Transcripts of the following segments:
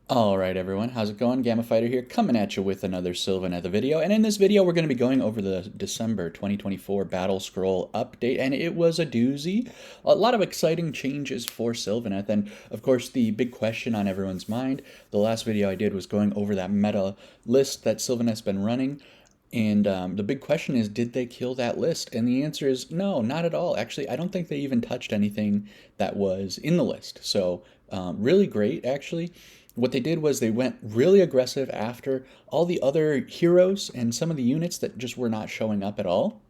Alright everyone, how's it going? Gamma Fighter here, coming at you with another Sylvaneth video, and in this video we're going to be going over the December 2024 Battlescroll update, and it was a doozy. A lot of exciting changes for Sylvaneth, and of course the big question on everyone's mind, the last video I did was going over that meta list that Sylvaneth's been running, and the big question is, did they kill that list? And the answer is no, not at all. Actually, I don't think they even touched anything that was in the list. So, really great, actually. What they did was they went really aggressive after all the other heroes and some of the units that just were not showing up at all.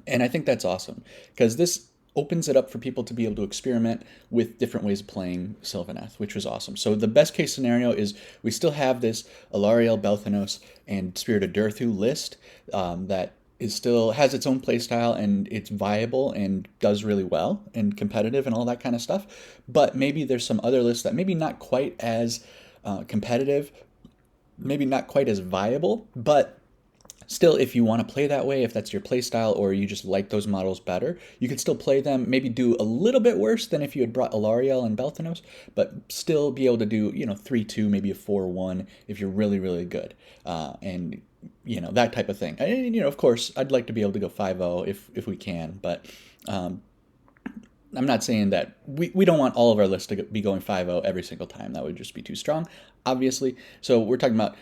And I think that's awesome because this opens it up for people to be able to experiment with different ways of playing Sylvaneth, which was awesome. So the best case scenario is we still have this Alariel, Belthanos, and Spirit of Durthu list that is still has its own playstyle and it's viable and does really well and competitive and all that kind of stuff. But maybe there's some other lists that maybe not quite as competitive, maybe not quite as viable, but still, if you want to play that way, if that's your play style or you just like those models better, you could still play them, maybe do a little bit worse than if you had brought Alariel and Belthanos, but still be able to do, 3-2, maybe a 4-1 if you're really, really good. And that type of thing. And, of course, I'd like to be able to go 5-0 if we can, but I'm not saying that we don't want all of our lists to be going 5-0 every single time. That would just be too strong, obviously. So we're talking about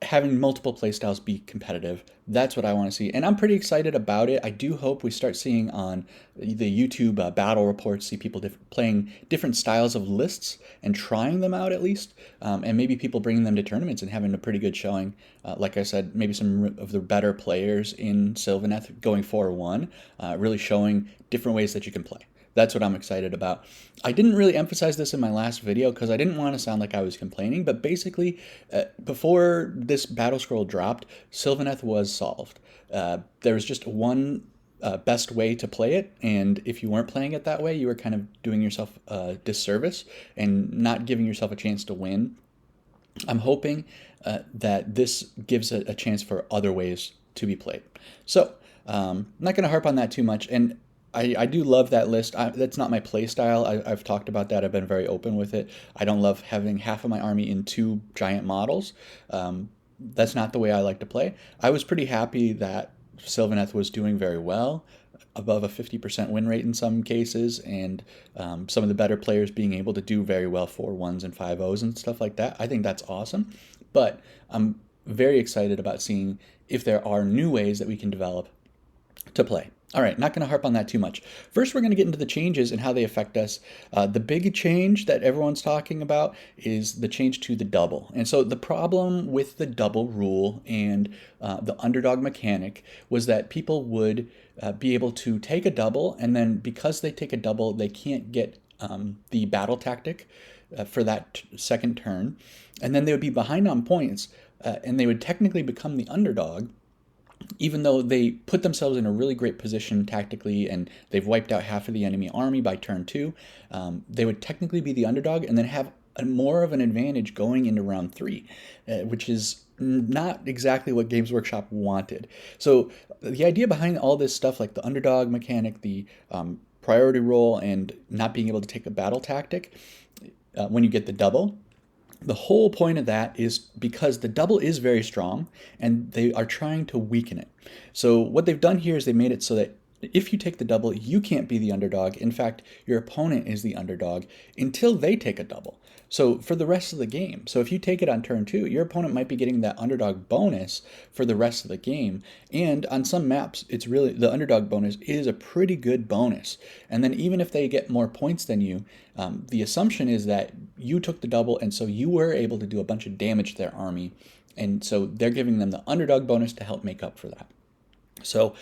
having multiple playstyles be competitive. That's what I want to see. And I'm pretty excited about it. I do hope we start seeing on the YouTube battle reports, see people playing different styles of lists and trying them out at least. And maybe people bringing them to tournaments and having a pretty good showing. Like I said, maybe some of the better players in Sylvaneth going 4-1, really showing different ways that you can play. That's what I'm excited about. I didn't really emphasize this in my last video because I didn't want to sound like I was complaining, but basically, before this Battlescroll dropped, Sylvaneth was solved. There was just one best way to play it, and if you weren't playing it that way, you were kind of doing yourself a disservice and not giving yourself a chance to win. I'm hoping that this gives a chance for other ways to be played. So, I'm not going to harp on that too much, and I do love that list. That's not my play style. I've talked about that. I've been very open with it. I don't love having half of my army in two giant models. That's not the way I like to play. I was pretty happy that Sylvaneth was doing very well, above a 50% win rate in some cases, and some of the better players being able to do very well 4-1s and 5-0s and stuff like that. I think that's awesome. But I'm very excited about seeing if there are new ways that we can develop to play. All right, not going to harp on that too much. First, we're going to get into the changes and how they affect us. The big change that everyone's talking about is the change to the double. And so the problem with the double rule and the underdog mechanic was that people would be able to take a double, and then because they take a double, they can't get the battle tactic for that second turn. And then they would be behind on points, and they would technically become the underdog, even though they put themselves in a really great position tactically and they've wiped out half of the enemy army by turn 2, they would technically be the underdog and then have more of an advantage going into round 3, which is not exactly what Games Workshop wanted. So the idea behind all this stuff, like the underdog mechanic, the priority roll, and not being able to take a battle tactic when you get the double, the whole point of that is because the double is very strong and they are trying to weaken it. So what they've done here is they made it so that if you take the double, you can't be the underdog. In fact, your opponent is the underdog until they take a double. So for the rest of the game, so if you take it on turn 2, your opponent might be getting that underdog bonus for the rest of the game. And on some maps, it's really the underdog bonus is a pretty good bonus. And then even if they get more points than you, the assumption is that you took the double, and so you were able to do a bunch of damage to their army. And so they're giving them the underdog bonus to help make up for that. So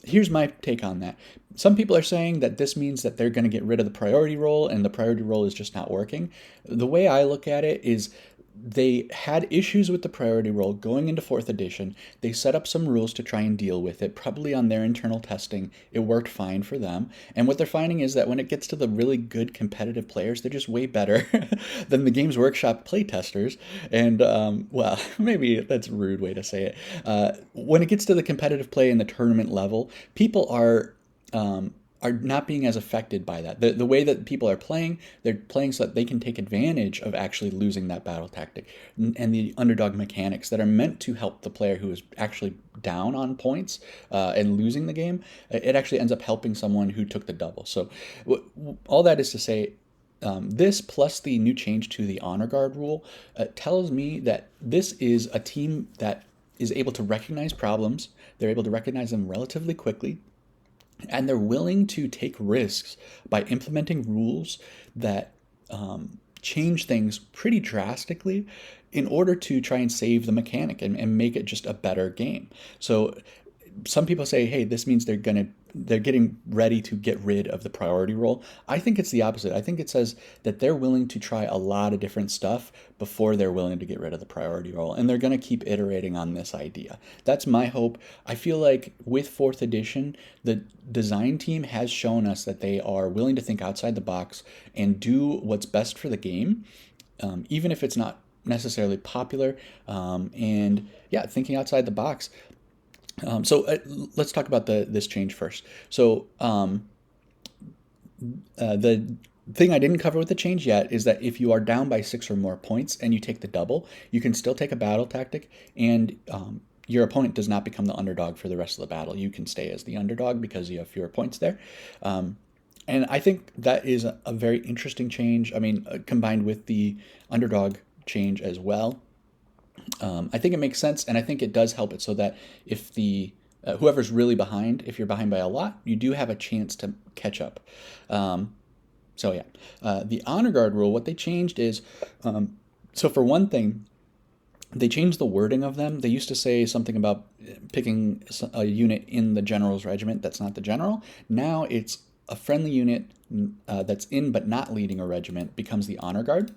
here's my take on that. Some people are saying that this means that they're going to get rid of the priority roll and the priority roll is just not working. The way I look at it is they had issues with the priority roll going into 4th edition. They set up some rules to try and deal with it, probably on their internal testing. It worked fine for them. And what they're finding is that when it gets to the really good competitive players, they're just way better than the Games Workshop playtesters. And, well, maybe that's a rude way to say it. When it gets to the competitive play in the tournament level, people are are not being as affected by that. The way that people are playing, they're playing so that they can take advantage of actually losing that battle tactic and the underdog mechanics that are meant to help the player who is actually down on points and losing the game. It actually ends up helping someone who took the double. So all that is to say, this plus the new change to the honor guard rule tells me that this is a team that is able to recognize problems. They're able to recognize them relatively quickly, and they're willing to take risks by implementing rules that change things pretty drastically in order to try and save the mechanic and make it just a better game. So some people say, hey, this means they're getting ready to get rid of the priority roll. I think it's the opposite. I think it says that they're willing to try a lot of different stuff before they're willing to get rid of the priority roll, and they're going to keep iterating on this idea. That's my hope. I feel like with 4th edition, the design team has shown us that they are willing to think outside the box and do what's best for the game, even if it's not necessarily popular, and yeah, thinking outside the box. So let's talk about this change first. So the thing I didn't cover with the change yet is that if you are down by 6 or more points and you take the double, you can still take a battle tactic, and your opponent does not become the underdog for the rest of the battle. You can stay as the underdog because you have fewer points there. And I think that is a very interesting change. I mean, combined with the underdog change as well. I think it makes sense, and I think it does help it so that if the whoever's really behind, if you're behind by a lot, you do have a chance to catch up. So yeah, the honor guard rule, what they changed is, so for one thing, they changed the wording of them. They used to say something about picking a unit in the general's regiment that's not the general. Now it's a friendly unit that's in but not leading a regiment becomes the honor guard.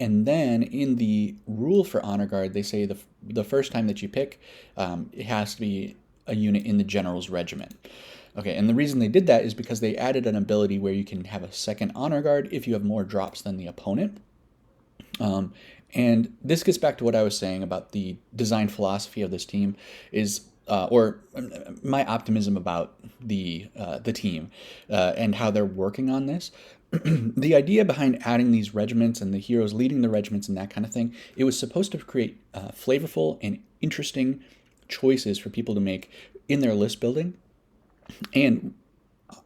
And then in the rule for honor guard, they say the first time that you pick, it has to be a unit in the general's regiment. Okay, and the reason they did that is because they added an ability where you can have a second honor guard if you have more drops than the opponent. And this gets back to what I was saying about the design philosophy of this team is, or my optimism about the team and how they're working on this. The idea behind adding these regiments and the heroes leading the regiments and that kind of thing, it was supposed to create flavorful and interesting choices for people to make in their list building. And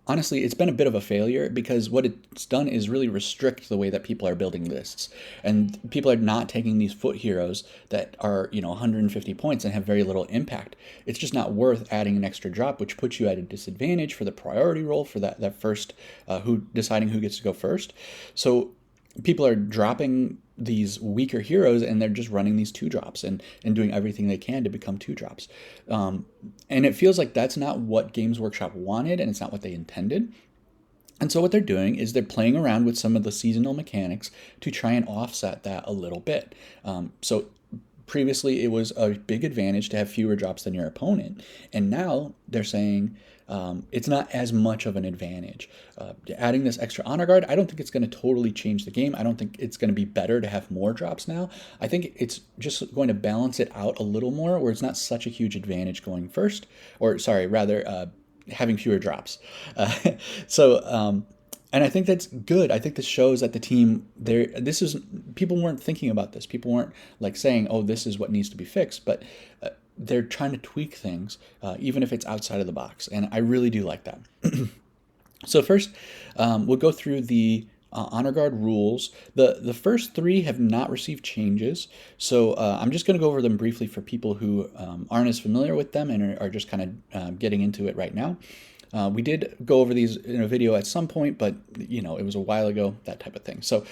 honestly, it's been a bit of a failure because what it's done is really restrict the way that people are building lists. And people are not taking these foot heroes that are, 150 points and have very little impact. It's just not worth adding an extra drop, which puts you at a disadvantage for the priority roll for that first, deciding who gets to go first. So people are dropping these weaker heroes and they're just running these 2-drops and doing everything they can to become 2-drops. And it feels like that's not what Games Workshop wanted, and it's not what they intended. And so what they're doing is they're playing around with some of the seasonal mechanics to try and offset that a little bit. So previously it was a big advantage to have fewer drops than your opponent, and now they're saying it's not as much of an advantage. Adding this extra honor guard, I don't think it's going to totally change the game. I don't think it's going to be better to have more drops now. I think it's just going to balance it out a little more where it's not such a huge advantage going first, or sorry, rather having fewer drops. And I think that's good. I think this shows that the team people weren't thinking about this. People weren't like saying, oh, this is what needs to be fixed, but they're trying to tweak things, even if it's outside of the box. And I really do like that. So first, we'll go through the honor guard rules. The first 3 have not received changes. So I'm just going to go over them briefly for people who aren't as familiar with them and are just kind of getting into it right now. We did go over these in a video at some point, but it was a while ago, that type of thing. So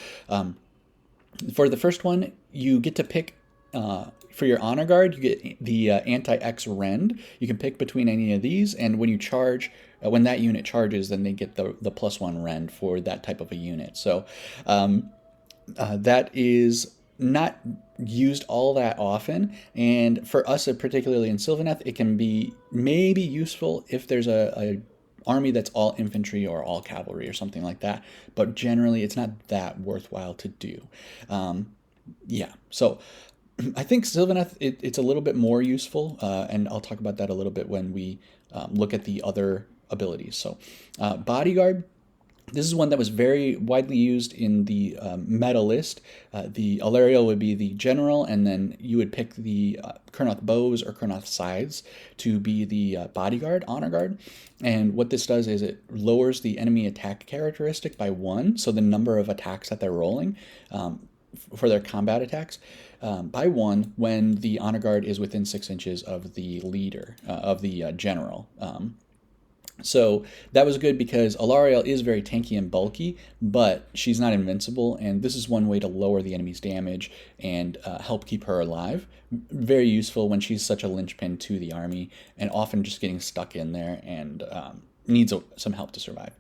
for the first one, you get to pick, for your honor guard, you get the anti-X rend. You can pick between any of these, and when you charge, when that unit charges, then they get the +1 rend for that type of a unit. So that is not used all that often, and for us, particularly in Sylvaneth, it can be maybe useful if there's a army that's all infantry or all cavalry or something like that, but generally it's not that worthwhile to do. So I think Sylvaneth, it's a little bit more useful, and I'll talk about that a little bit when we look at the other abilities. So Bodyguard, this is one that was very widely used in the meta list. The Alariel would be the general, and then you would pick the Kurnoth bows or Kurnoth scythes to be the bodyguard, honor guard. And what this does is it lowers the enemy attack characteristic by 1, so the number of attacks that they're rolling for their combat attacks by 1 when the honor guard is within 6 inches of the leader, of the general. So that was good because Alariel is very tanky and bulky, but she's not invincible, and this is one way to lower the enemy's damage and help keep her alive. Very useful when she's such a linchpin to the army, and often just getting stuck in there and needs some help to survive.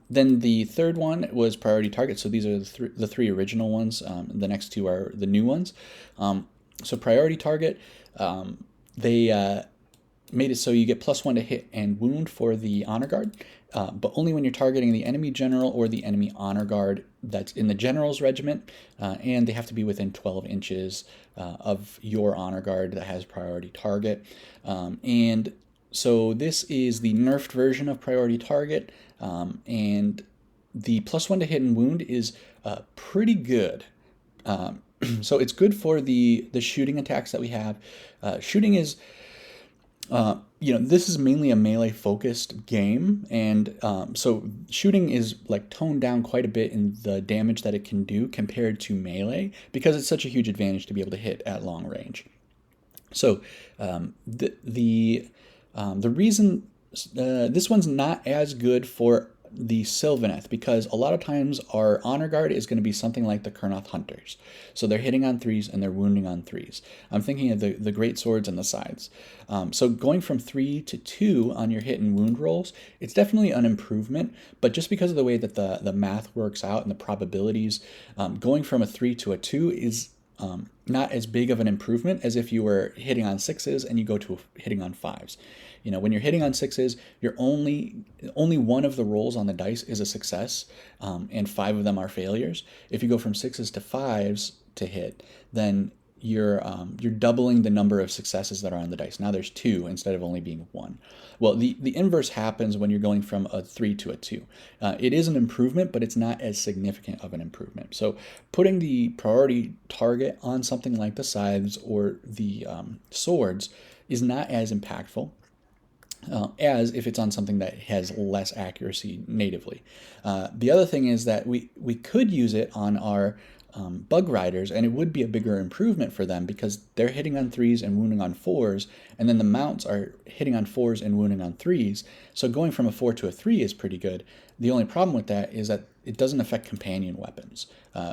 Then the third one was priority target, so these are the three original ones. The next two are the new ones. So priority target, they made it so you get +1 to hit and wound for the honor guard, but only when you're targeting the enemy general or the enemy honor guard that's in the general's regiment, and they have to be within 12 inches of your honor guard that has priority target. And so this is the nerfed version of priority target, and the +1 to hit and wound is pretty good. So it's good for the shooting attacks that we have. Shooting is this is mainly a melee focused game, and so shooting is like toned down quite a bit in the damage that it can do compared to melee because it's such a huge advantage to be able to hit at long range. So the reason this one's not as good for the Sylvaneth, because a lot of times our honor guard is going to be something like the Kurnoth hunters. So they're hitting on 3s and they're wounding on 3s. I'm thinking of the great swords and the scythes. So going from 3 to 2 on your hit and wound rolls, it's definitely an improvement, but just because of the way that the math works out and the probabilities, going from a 3 to a 2 is not as big of an improvement as if you were hitting on 6s and you go to hitting on 5s. When you're hitting on 6s, you're only one of the rolls on the dice is a success, and 5 of them are failures. If you go from 6s to 5s to hit, then you're doubling the number of successes that are on the dice. Now there's 2 instead of only being 1. Well, the inverse happens when you're going from a 3 to a 2. It is an improvement, but it's not as significant of an improvement. So putting the priority target on something like the scythes or the swords is not as impactful as if it's on something that has less accuracy natively. The other thing is that we could use it on our bug riders, and it would be a bigger improvement for them because they're hitting on 3s and wounding on 4s, and then the mounts are hitting on 4s and wounding on 3s. So going from a 4 to a 3 is pretty good. The only problem with that is that it doesn't affect companion weapons.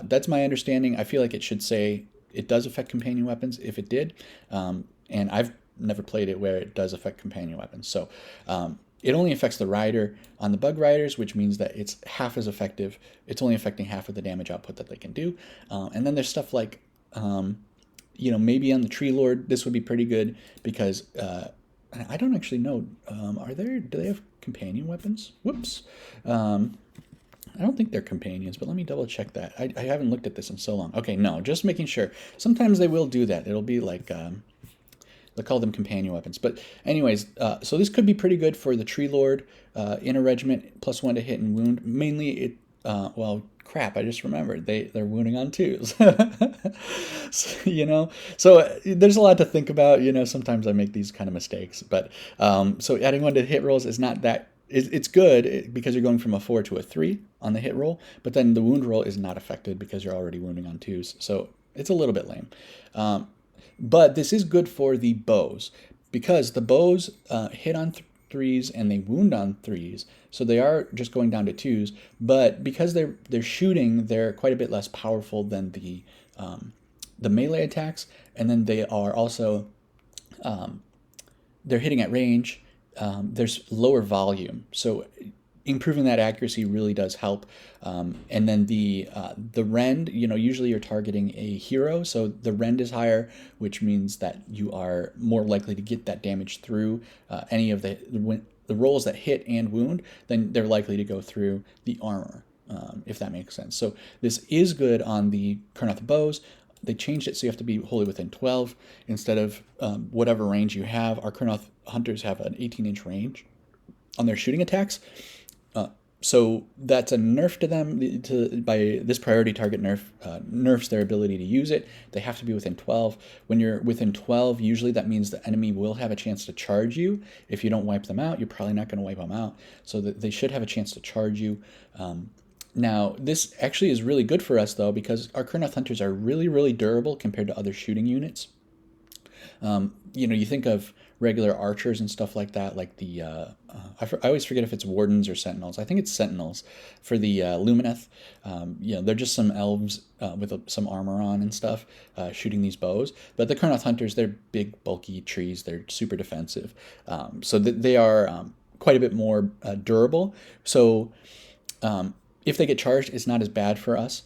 That's my understanding. I feel like it should say it does affect companion weapons if it did, and I've never played it where it does affect companion weapons. So it only affects the rider on the bug riders, which means that it's half as effective. It's only affecting half of the damage output that they can do. And then there's stuff like, maybe on the tree lord, this would be pretty good because I don't actually know. Do they have companion weapons? Whoops. I don't think they're companions, but let me double check that. I haven't looked at this in so long. Okay, no, just making sure. Sometimes they will do that. It'll be like, they'll call them companion weapons. But anyways, so this could be pretty good for the tree lord in a regiment, +1 to hit and wound. Mainly crap, I just remembered. They're wounding on 2s. So there's a lot to think about. Sometimes I make these kind of mistakes. But so adding 1 to hit rolls is not that. It's good because you're going from a 4 to a 3 on the hit roll, but then the wound roll is not affected because you're already wounding on 2s. So it's a little bit lame. But this is good for the bows because the bows hit on 3s and they wound on 3s, so they are just going down to 2s. But because they're shooting, they're quite a bit less powerful than the melee attacks, and then they are also they're hitting at range. There's lower volume, so improving that accuracy really does help. And then the rend, usually you're targeting a hero, so the rend is higher, which means that you are more likely to get that damage through any of the rolls that hit and wound. Then they're likely to go through the armor, if that makes sense. So this is good on the Kurnoth bows. They changed it so you have to be wholly within 12 instead of whatever range you have. Our Kurnoth hunters have an 18-inch range. on their shooting attacks. So that's a nerf to them. By this priority target nerf nerfs their ability to use it. They have to be within 12. When you're within 12, usually that means the enemy will have a chance to charge you. If you don't wipe them out, you're probably not going to wipe them out. So they should have a chance to charge you. Now, this actually is really good for us, though, because our Kurnoth Hunters are really, really durable compared to other shooting units. You think of regular archers and stuff like that, like the I always forget if it's wardens or sentinels. I think it's sentinels for the Lumineth. They're just some elves with some armor on and stuff, shooting these bows. But the Kurnoth Hunters, they're big, bulky trees. They're super defensive, so they are quite a bit more durable. So if they get charged, it's not as bad for us.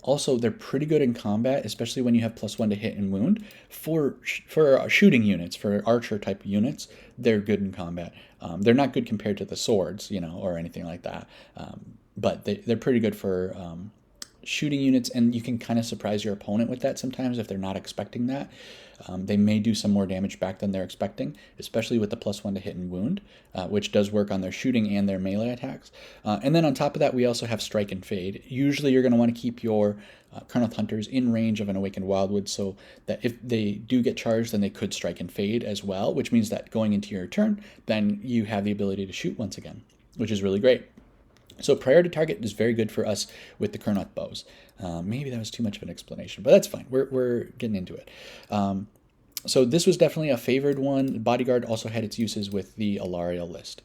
Also, they're pretty good in combat, especially when you have +1 to hit and wound. For shooting units, for archer type units, they're good in combat. They're not good compared to the swords, or anything like that. But they're pretty good for shooting units, and you can kind of surprise your opponent with that sometimes if they're not expecting that. They may do some more damage back than they're expecting, especially with the +1 to hit and wound, which does work on their shooting and their melee attacks. And then on top of that, we also have Strike and Fade. Usually you're going to want to keep your Kurnoth Hunters in range of an Awakened Wildwood, so that if they do get charged, then they could Strike and Fade as well, which means that going into your turn, then you have the ability to shoot once again, which is really great. So priority target is very good for us with the Kurnoth bows. Maybe that was too much of an explanation, but that's fine. We're getting into it. So this was definitely a favored one. Bodyguard also had its uses with the Alariel list.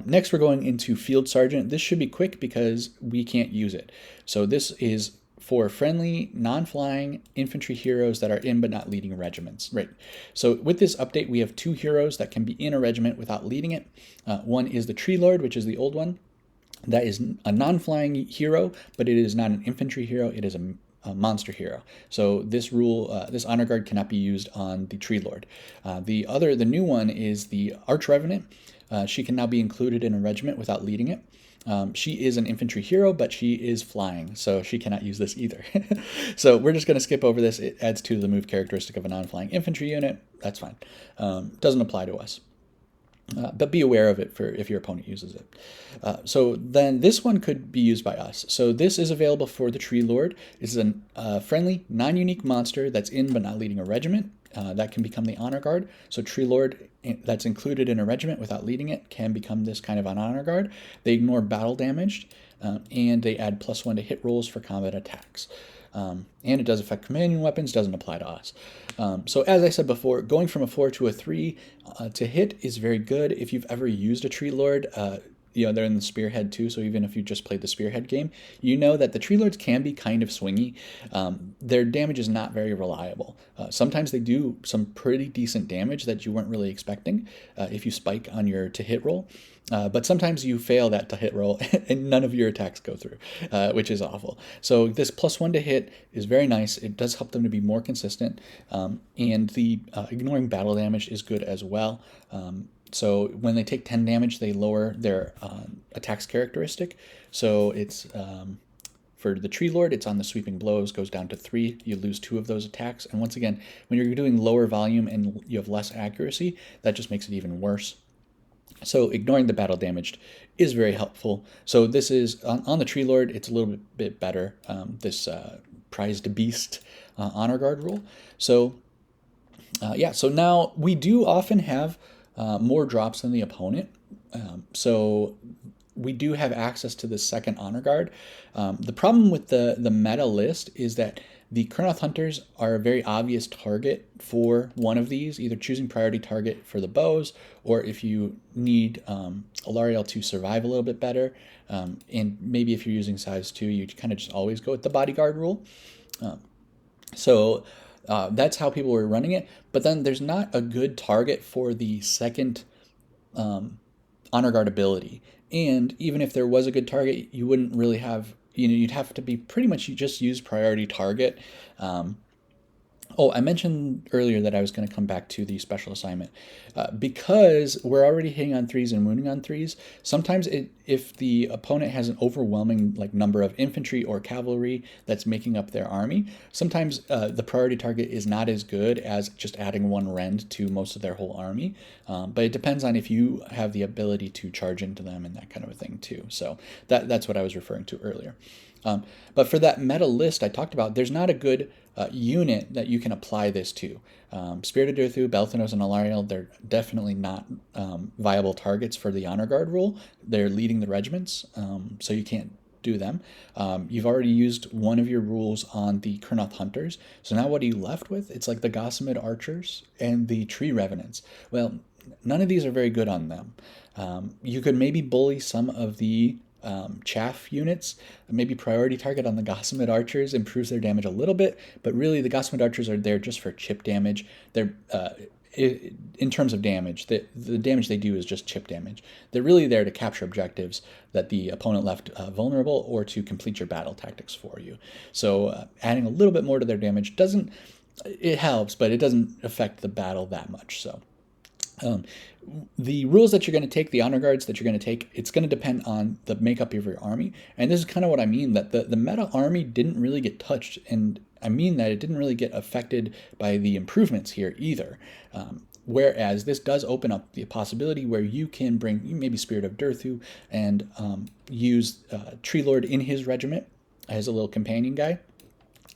Next, we're going into Field Sergeant. This should be quick because we can't use it. So this is for friendly, non-flying infantry heroes that are in but not leading regiments. Right. So with this update, we have 2 heroes that can be in a regiment without leading it. One is the Tree Lord, which is the old one. That is a non-flying hero, but it is not an infantry hero. It is a monster hero. So this this honor guard cannot be used on the Tree Lord. The new one is the Arch Revenant. She can now be included in a regiment without leading it. She is an infantry hero, but she is flying, so she cannot use this either. So we're just going to skip over this. It adds to the move characteristic of a non-flying infantry unit. That's fine. Doesn't apply to us. But be aware of it for if your opponent uses it. So then this one could be used by us. So this is available for the Tree Lord. This is a friendly, non-unique monster that's in but not leading a regiment. That can become the Honor Guard. So Tree Lord that's included in a regiment without leading it can become this kind of an Honor Guard. They ignore battle damage, and they add +1 to hit rolls for combat attacks. And it does affect companion weapons, doesn't apply to us. So as I said before, going from a 4 to a 3 to hit is very good. If you've ever used a Tree Lord, they're in the Spearhead too, so even if you just played the Spearhead game, you know that the Tree Lords can be kind of swingy. Their damage is not very reliable. Sometimes they do some pretty decent damage that you weren't really expecting if you spike on your to-hit roll. But sometimes you fail that to hit roll and none of your attacks go through, which is awful. So this +1 to hit is very nice. It does help them to be more consistent, and the ignoring battle damage is good as well. So when they take 10 damage, they lower their attacks characteristic. So it's for the Tree Lord, it's on the sweeping blows, goes down to 3. You lose 2 of those attacks. And once again, when you're doing lower volume and you have less accuracy, that just makes it even worse. So ignoring the battle damaged is very helpful. So this is on the Tree Lord, it's a little bit better, this prized beast honor guard rule. So so now we do often have more drops than the opponent. So we do have access to the second honor guard. The problem with the meta list is that the Kurnoth Hunters are a very obvious target for one of these, either choosing priority target for the bows, or if you need Alariel to survive a little bit better, and maybe if you're using size 2, you kind of just always go with the bodyguard rule. So that's how people were running it. But then there's not a good target for the second honor guard ability. And even if there was a good target, you wouldn't really have, you'd have to be pretty much, you just use priority target Oh, I mentioned earlier that I was going to come back to the special assignment. Because we're already hitting on threes and wounding on threes, sometimes if the opponent has an overwhelming number of infantry or cavalry that's making up their army, sometimes the priority target is not as good as just adding one rend to most of their whole army. But it depends on if you have the ability to charge into them and that kind of a thing too. So that's what I was referring to earlier. But for that meta list I talked about, there's not a good unit that you can apply this to. Spirit of Dirthu, Belthanos, and Alariel, they're definitely not viable targets for the Honor Guard rule. They're leading the regiments, so you can't do them. You've already used one of your rules on the Kurnoth Hunters, so now what are you left with? It's like the Gossamed Archers and the Tree Revenants. Well, none of these are very good on them. You could maybe bully some of the chaff units. Maybe priority target on the Gossamed Archers improves their damage a little bit, but really the Gossamed Archers are there just for chip damage. They're in terms of damage, the damage they do is just chip damage. They're really there to capture objectives that the opponent left vulnerable or to complete your battle tactics for you. So adding a little bit more to their damage it helps, but it doesn't affect the battle that much. So the rules that you're going to take, the honor guards that you're going to take, it's going to depend on the makeup of your army. And this is kind of what I mean, that the meta army didn't really get touched. And I mean that it didn't really get affected by the improvements here either. Whereas this does open up the possibility where you can bring maybe Spirit of Dirthu and use Tree Lord in his regiment as a little companion guy.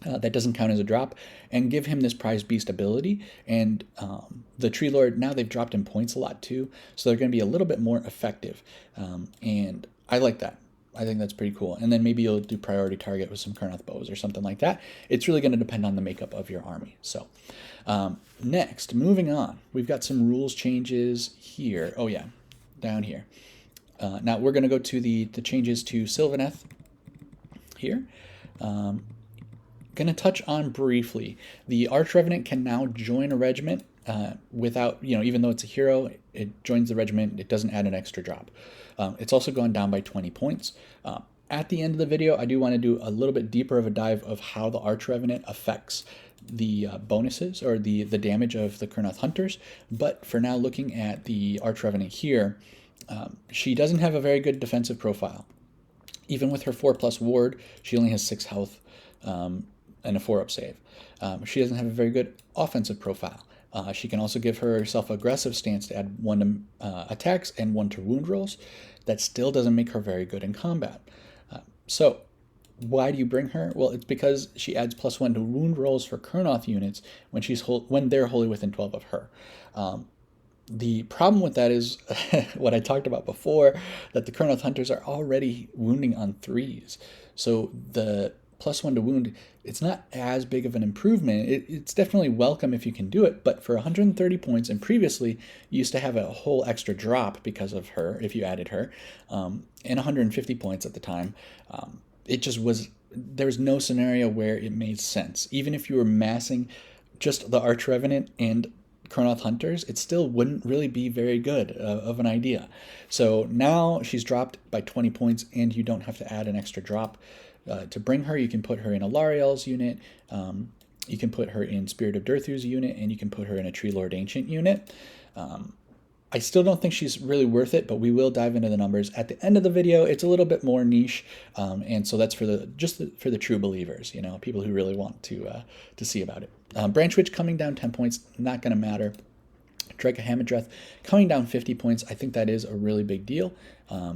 That doesn't count as a drop, and give him this prize beast ability. And the Tree Lord, now they've dropped in points a lot too, so they're going to be a little bit more effective. And I like that. I think that's pretty cool. And then maybe you'll do priority target with some Kurnoth bows or something like that. It's really going to depend on the makeup of your army. So next, moving on, we've got some rules changes here. Oh yeah, down here. Now we're going to go to the changes to Sylvaneth here. Going to touch on briefly. The Arch Revenant can now join a regiment without, even though it's a hero, it joins the regiment. It doesn't add an extra drop. It's also gone down by 20 points. At the end of the video, I do want to do a little bit deeper of a dive of how the Arch Revenant affects the bonuses or the damage of the Kurnoth Hunters. But for now, looking at the Arch Revenant here, she doesn't have a very good defensive profile. Even with her 4+ ward, she only has 6 health. And a 4-up save. She doesn't have a very good offensive profile. She can also give herself aggressive stance to add 1 to attacks and 1 to wound rolls. That still doesn't make her very good in combat. So why do you bring her? Well, it's because she adds +1 to wound rolls for Kurnoth units when they're wholly within 12 of her. The problem with that is what I talked about before, that the Kurnoth Hunters are already wounding on 3s. So the +1 to wound, it's not as big of an improvement. It's definitely welcome if you can do it, but for 130 points, and previously you used to have a whole extra drop because of her, if you added her, and 150 points at the time, it just was, there was no scenario where it made sense. Even if you were massing just the Arch Revenant and Kurnoth Hunters, it still wouldn't really be very good of an idea. So now she's dropped by 20 points, and you don't have to add an extra drop. To bring her, you can put her in Alariel's unit, you can put her in Spirit of Dirthu's unit, and you can put her in a Tree Lord Ancient unit. I still don't think she's really worth it, but we will dive into the numbers at the end of the video. It's a little bit more niche, and so that's for the true believers, people who really want to see about it. Branch Witch coming down 10 points, not going to matter. Drycha Hamadreth coming down 50 points. I think that is a really big deal.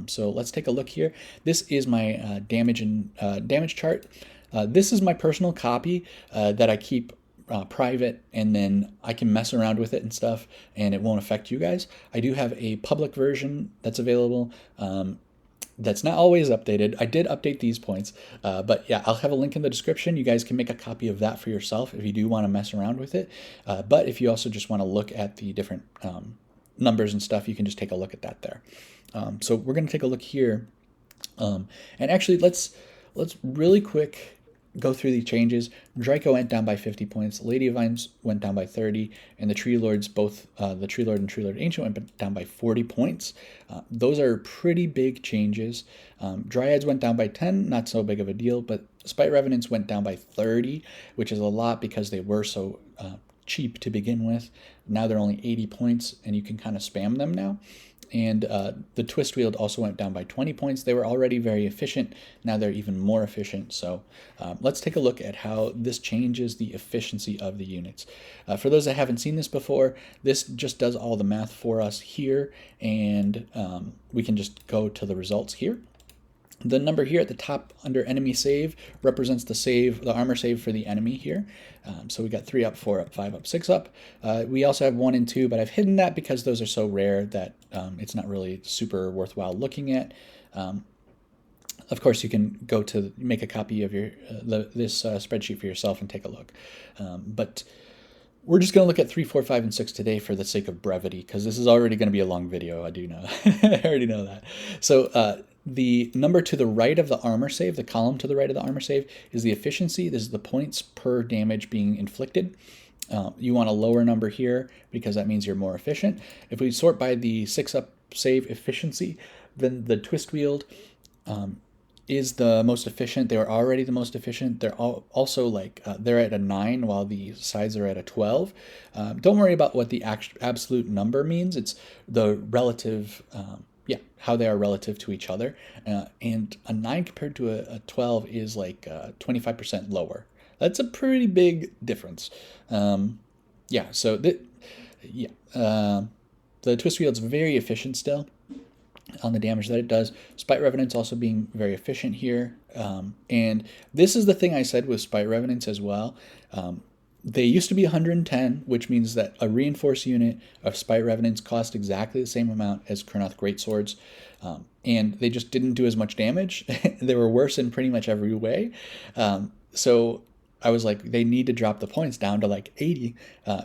So let's take a look here. This is my damage chart. This is my personal copy that I keep private, and then I can mess around with it and stuff, and it won't affect you guys. I do have a public version that's available. That's not always updated. I did update these points, but yeah, I'll have a link in the description. You guys can make a copy of that for yourself if you do want to mess around with it. But if you also just want to look at the different numbers and stuff, you can just take a look at that there. So we're going to take a look here. And actually, let's really quick go through these changes. Drycha went down by 50 points, Lady of Vines went down by 30, and the Tree Lords, both the Tree Lord and Tree Lord Ancient, went down by 40 points. Those are pretty big changes. Dryads went down by 10, not so big of a deal, but Spite Revenants went down by 30, which is a lot because they were so cheap to begin with. Now they're only 80 points, and you can kind of spam them now. And the Twist Wield also went down by 20 points. They were already very efficient. Now they're even more efficient. So let's take a look at how this changes the efficiency of the units. For those that haven't seen this before, this just does all the math for us here, and we can just go to the results here. The number here at the top under enemy save represents the armor save for the enemy here. So we got 3 up, 4 up, 5 up, 6 up. We also have 1 and 2, but I've hidden that because those are so rare that it's not really super worthwhile looking at. Of course, you can go to make a copy of this spreadsheet for yourself and take a look. But we're just going to look at 3, 4, 5, and 6 today for the sake of brevity, because this is already going to be a long video. I do know. I already know that. So the number to the right of the armor save, the column to the right of the armor save, is the efficiency. This is the points per damage being inflicted. You want a lower number here because that means you're more efficient. If we sort by the 6 up save efficiency, then the Twist Wield is the most efficient. They were already the most efficient. They're also like they're at a 9 while the sides are at a 12. Don't worry about what the absolute number means. It's the relative, how they are relative to each other. And a 9 compared to a 12 is like 25% lower. That's a pretty big difference. So the Twist Wield's very efficient still on the damage that it does. Spite Revenants also being very efficient here. And this is the thing I said with Spite Revenants as well. They used to be 110, which means that a reinforced unit of Spite Revenants cost exactly the same amount as Kurnoth Greatswords. And they just didn't do as much damage. They were worse in pretty much every way. So I was like, they need to drop the points down to like 80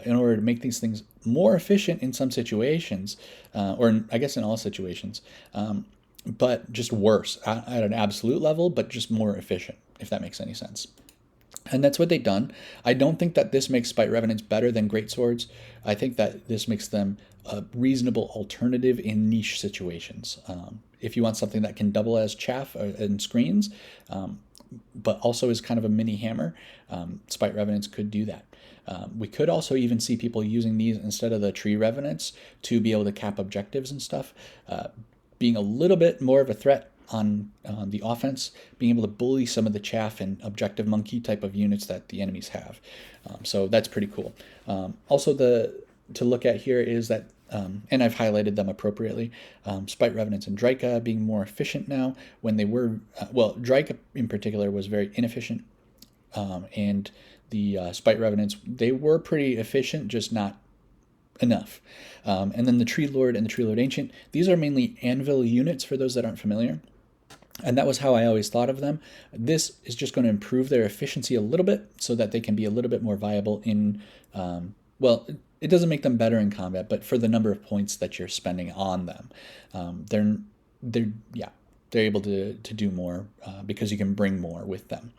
in order to make these things more efficient in some situations, or I guess in all situations, but just worse at an absolute level, but just more efficient, if that makes any sense. And that's what they've done. I don't think that this makes Spite Revenants better than Greatswords. I think that this makes them a reasonable alternative in niche situations. If you want something that can double as chaff and screens, but also is kind of a mini hammer, Spite Revenants could do that. We could also even see people using these instead of the Tree Revenants to be able to cap objectives and stuff, being a little bit more of a threat on the offense, being able to bully some of the chaff and objective monkey type of units that the enemies have. So that's pretty cool. Also, to look at here is that, and I've highlighted them appropriately, Spite Revenants and Drycha being more efficient now when they were, Drycha in particular was very inefficient, and the Spite Revenants, they were pretty efficient, just not enough. And then the Tree Lord and the Tree Lord Ancient, these are mainly anvil units for those that aren't familiar. And that was how I always thought of them. This is just going to improve their efficiency a little bit so that they can be a little bit more viable in, it doesn't make them better in combat, but for the number of points that you're spending on them, they're able to do more because you can bring more with them.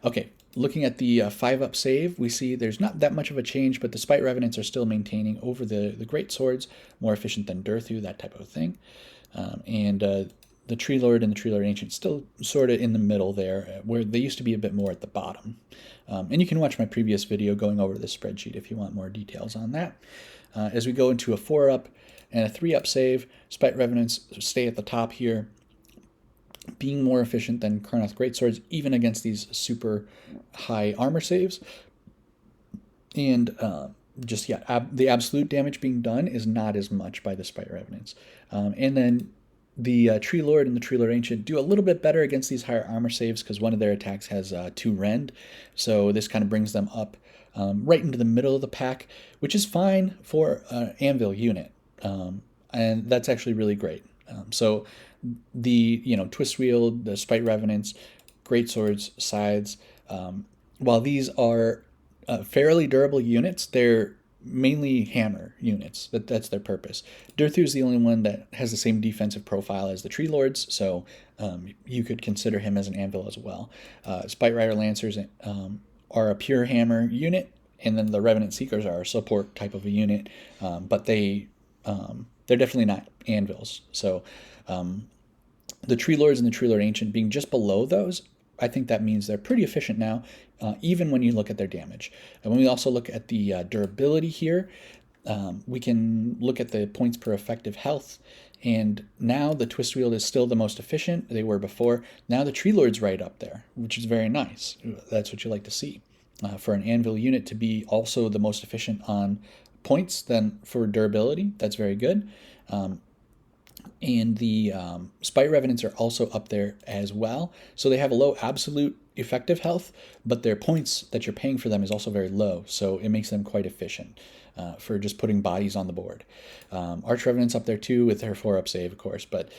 Okay, looking at the 5 up save, we see there's not that much of a change, but the Spite Revenants are still maintaining over the Great Swords, more efficient than Durthu, that type of thing. And the Tree Lord and the Tree Lord Ancient still sort of in the middle there, where they used to be a bit more at the bottom. And you can watch my previous video going over this spreadsheet if you want more details on that. As we go into a 4 up and a 3 up save, Spite Revenants stay at the top here, being more efficient than Kurnoth Greatswords, even against these super high armor saves. And the absolute damage being done is not as much by the Spite Revenants. And then the Tree Lord and the Tree Lord Ancient do a little bit better against these higher armor saves because one of their attacks has 2 rend. So this kind of brings them up right into the middle of the pack, which is fine for an anvil unit. And that's actually really great. So the Twist Wield, the Spite Revenants, Greatswords, Scythes, while these are fairly durable units, they're mainly hammer units. That's their purpose. Durthu is the only one that has the same defensive profile as the Tree Lords, so you could consider him as an anvil as well. Spite Rider Lancers are a pure hammer unit, and then the Revenant Seekers are a support type of a unit, but they're definitely not anvils. So the Tree Lords and the Tree Lord Ancient being just below those, I think that means they're pretty efficient now, even when you look at their damage. And when we also look at the durability here, we can look at the points per effective health. And now the Twist Wield is still the most efficient. They were before. Now the Tree Lord's right up there, which is very nice. That's what you like to see. For an anvil unit to be also the most efficient on points than for durability, that's very good. And the Spite Revenants are also up there as well. So they have a low absolute effective health, but their points that you're paying for them is also very low. So it makes them quite efficient for just putting bodies on the board. Arch Revenant's up there too with her 4-up save, of course, but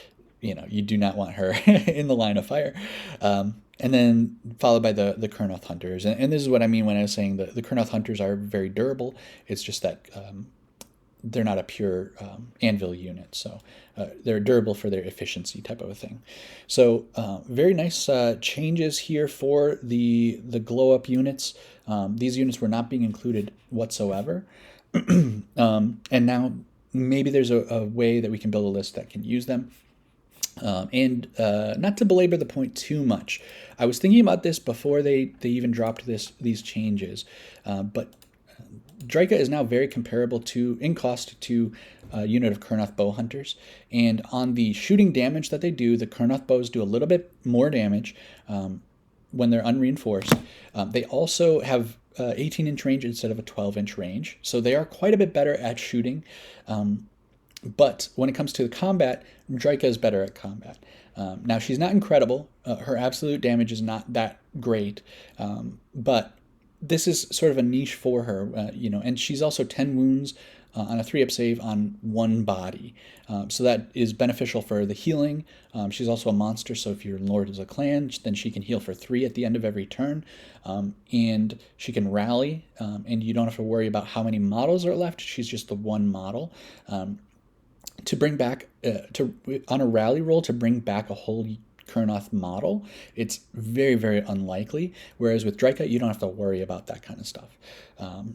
you do not want her in the line of fire. And then followed by the Kurnoth Hunters. And this is what I mean when I was saying the Kurnoth Hunters are very durable. It's just that they're not a pure anvil unit, so they're durable for their efficiency type of a thing. So very nice changes here for the glow-up units. These units were not being included whatsoever. And now maybe there's a way that we can build a list that can use them. And not to belabor the point too much, I was thinking about this before they even dropped these changes, but Drycha is now very comparable in cost to a unit of Kurnoth bow hunters, and on the shooting damage that they do, the Kurnoth bows do a little bit more damage when they're unreinforced. They also have 18-inch range instead of a 12-inch range, so they are quite a bit better at shooting. But when it comes to the combat, Drycha is better at combat. Now, she's not incredible. Her absolute damage is not that great, but this is sort of a niche for her, and she's also 10 wounds on a 3-up save on one body. So that is beneficial for the healing. She's also a monster, so if your Lord is a clan, then she can heal for 3 at the end of every turn. And she can rally, and you don't have to worry about how many models are left. She's just the one model. To bring back, on a rally roll, to bring back a whole Kurnoth model, it's very, very unlikely, whereas with Drycha, you don't have to worry about that kind of stuff.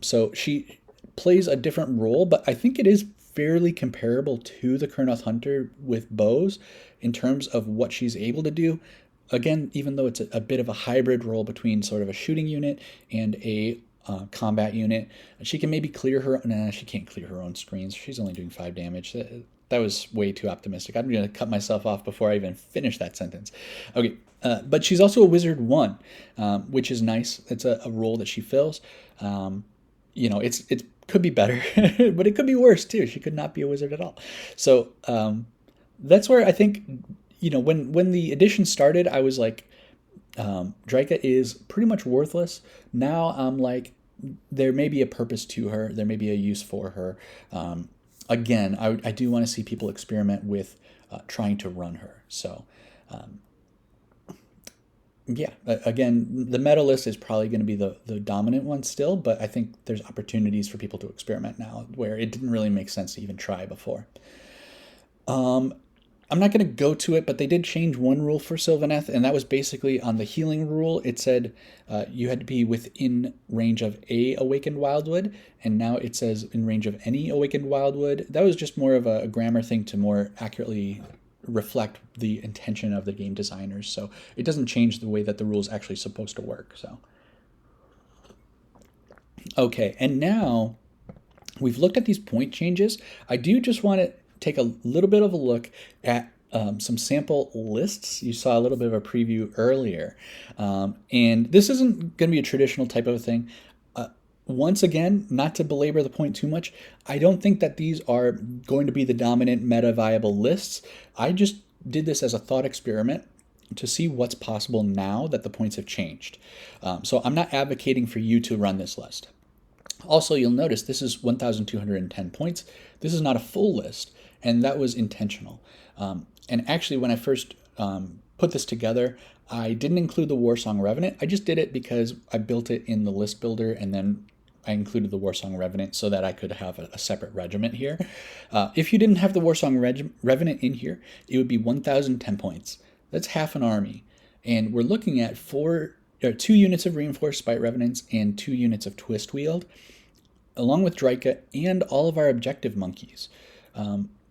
So she plays a different role, but I think it is fairly comparable to the Kurnoth Hunter with bows in terms of what she's able to do. Again, even though it's a bit of a hybrid role between sort of a shooting unit and a combat unit, she can maybe clear her... Nah, she can't clear her own screens. She's only doing 5 damage. That was way too optimistic. I'm going to cut myself off before I even finish that sentence. Okay, but she's also a Wizard 1, which is nice. It's a role that she fills. It could be better, but it could be worse too. She could not be a wizard at all. So that's where I think, when the edition started, I was like, Drycha is pretty much worthless. Now I'm like, there may be a purpose to her. There may be a use for her. Again, I do want to see people experiment with trying to run her. So, again, the meta list is probably going to be the dominant one still, but I think there's opportunities for people to experiment now where it didn't really make sense to even try before. I'm not going to go to it, but they did change one rule for Sylvaneth, and that was basically on the healing rule. It said you had to be within range of a Awakened Wildwood, and now it says in range of any Awakened Wildwood. That was just more of a grammar thing to more accurately reflect the intention of the game designers. So it doesn't change the way that the rule is actually supposed to work. So, okay, and now we've looked at these point changes. I do just want to take a little bit of a look at some sample lists. You saw a little bit of a preview earlier. And this isn't going to be a traditional type of thing. Once again, not to belabor the point too much, I don't think that these are going to be the dominant meta viable lists. I just did this as a thought experiment to see what's possible now that the points have changed. So I'm not advocating for you to run this list. Also, you'll notice this is 1,210 points. This is not a full list, and that was intentional. And actually, when I first put this together, I didn't include the Warsong Revenant. I just did it because I built it in the list builder and then I included the Warsong Revenant so that I could have a separate regiment here. If you didn't have the Warsong Revenant in here, it would be 1,010 points. That's half an army. And we're looking at 2 units of Reinforced Spite Revenants and 2 units of Twist Wield, along with Drycha and all of our objective monkeys.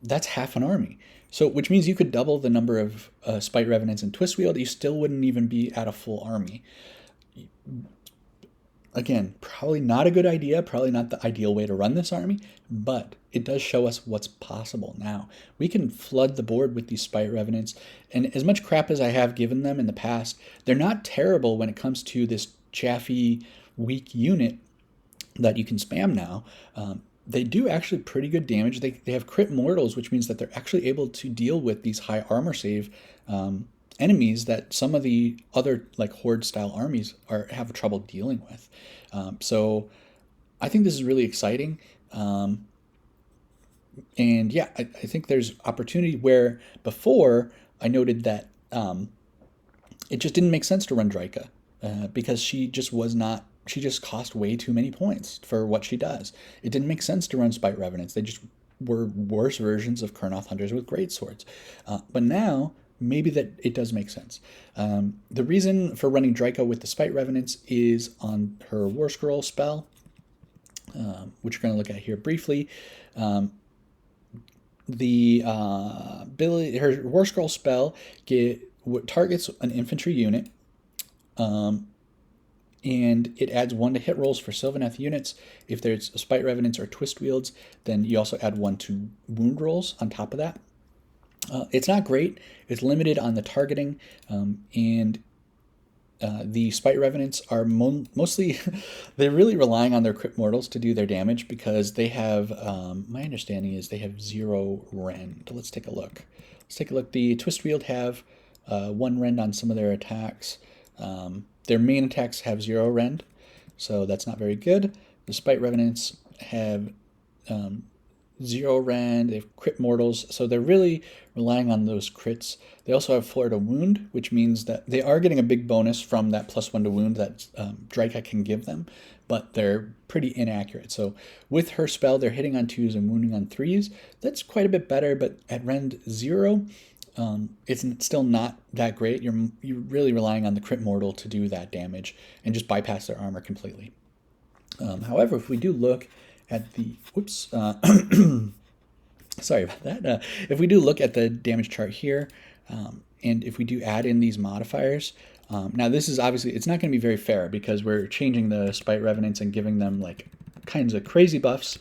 That's half an army. So, which means you could double the number of Spite Revenants and Twist Wield. You still wouldn't even be at a full army. Again, probably not a good idea, probably not the ideal way to run this army, but it does show us what's possible now. We can flood the board with these Spite Revenants, and as much crap as I have given them in the past, they're not terrible when it comes to this chaffy, weak unit that you can spam now. They do actually pretty good damage. They have crit mortals, which means that they're actually able to deal with these high armor save enemies that some of the other like horde style armies have trouble dealing with. So I think this is really exciting. And yeah, I think there's opportunity where before I noted that it just didn't make sense to run Drycha because she just cost way too many points for what she does. It didn't make sense to run Spite Revenants. They just were worse versions of Kurnoth Hunters with great swords. But now, maybe that it does make sense. The reason for running Drycha with the Spite Revenants is on her War Scroll spell, which we're going to look at here briefly. Her War Scroll spell targets an infantry unit, and it adds 1 to hit rolls for Sylvaneth units. If there's Spite Revenants or Twist Wields, then you also add 1 to wound rolls on top of that. It's not great. It's limited on the targeting, and the Spite Revenants are mostly, they're really relying on their crit mortals to do their damage because they have, my understanding is they have 0 rend. Let's take a look. The Twist Wield have 1 rend on some of their attacks. Their main attacks have 0 rend, so that's not very good. The Spite Revenants have 0 rend, they have crit mortals, so they're really relying on those crits. They also have Flare to Wound, which means that they are getting a big bonus from that +1 to wound that Drycha can give them, but they're pretty inaccurate. So with her spell, they're hitting on 2s and wounding on 3s. That's quite a bit better, but at rend 0, it's still not that great. You're really relying on the crit mortal to do that damage and just bypass their armor completely. However, if we do look at the, sorry about that. If we do look at the damage chart here, and if we do add in these modifiers, now this is obviously, it's not going to be very fair because we're changing the Spite Revenants and giving them like kinds of crazy buffs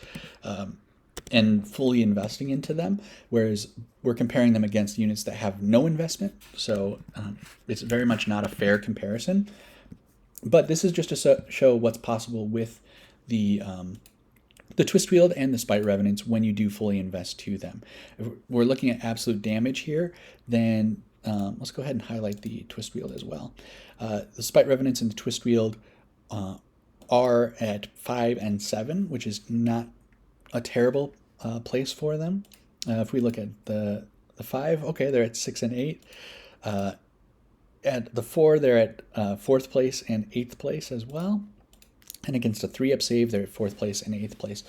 and fully investing into them, whereas we're comparing them against units that have no investment. So it's very much not a fair comparison. But this is just to show what's possible with the Twist Wield and the Spite Revenants when you do fully invest to them. If we're looking at absolute damage here, then let's go ahead and highlight the Twist Wield as well. The Spite Revenants and the Twist Wield are at 5 and 7, which is not a terrible place for them. If we look at the 5, okay, they're at 6 and 8. At the 4, they're at 4th place and 8th place as well. And against a 3-up save, they're at 4th place and 8th place.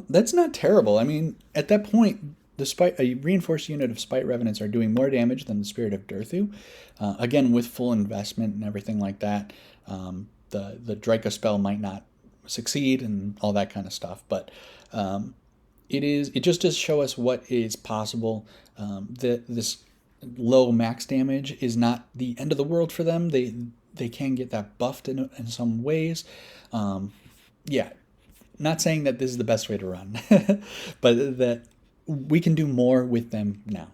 That's not terrible. I mean, at that point, a reinforced unit of Spite Revenants are doing more damage than the Spirit of Durthu. Again, with full investment and everything like that, the Drycha spell might not succeed and all that kind of stuff. But it just does show us what is possible. This low max damage is not the end of the world for them. They can get that buffed in some ways. Yeah, not saying that this is the best way to run, but that we can do more with them now.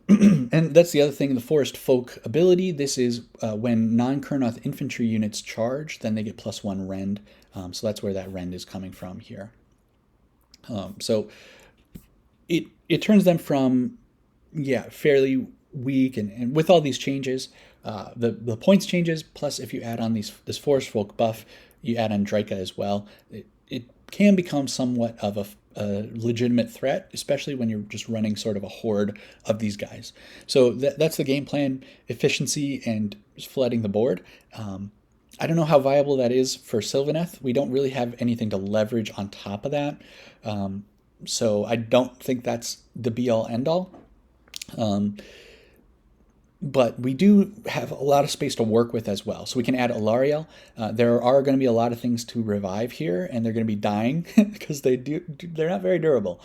And that's the other thing, the Forestfolk ability. This is when non-Kurnoth infantry units charge, then they get +1 rend. So that's where that rend is coming from here. So it turns them from, fairly weak, and with all these changes, the points changes, plus if you add on this Forestfolk buff, you add on Drycha as well, it can become somewhat of a legitimate threat, especially when you're just running sort of a horde of these guys. So that's the game plan, efficiency and flooding the board. I don't know how viable that is for Sylvaneth. We don't really have anything to leverage on top of that. So I don't think that's the be-all, end-all. But we do have a lot of space to work with as well. So we can add Alariel. There are going to be a lot of things to revive here, and they're going to be dying because they're not very durable.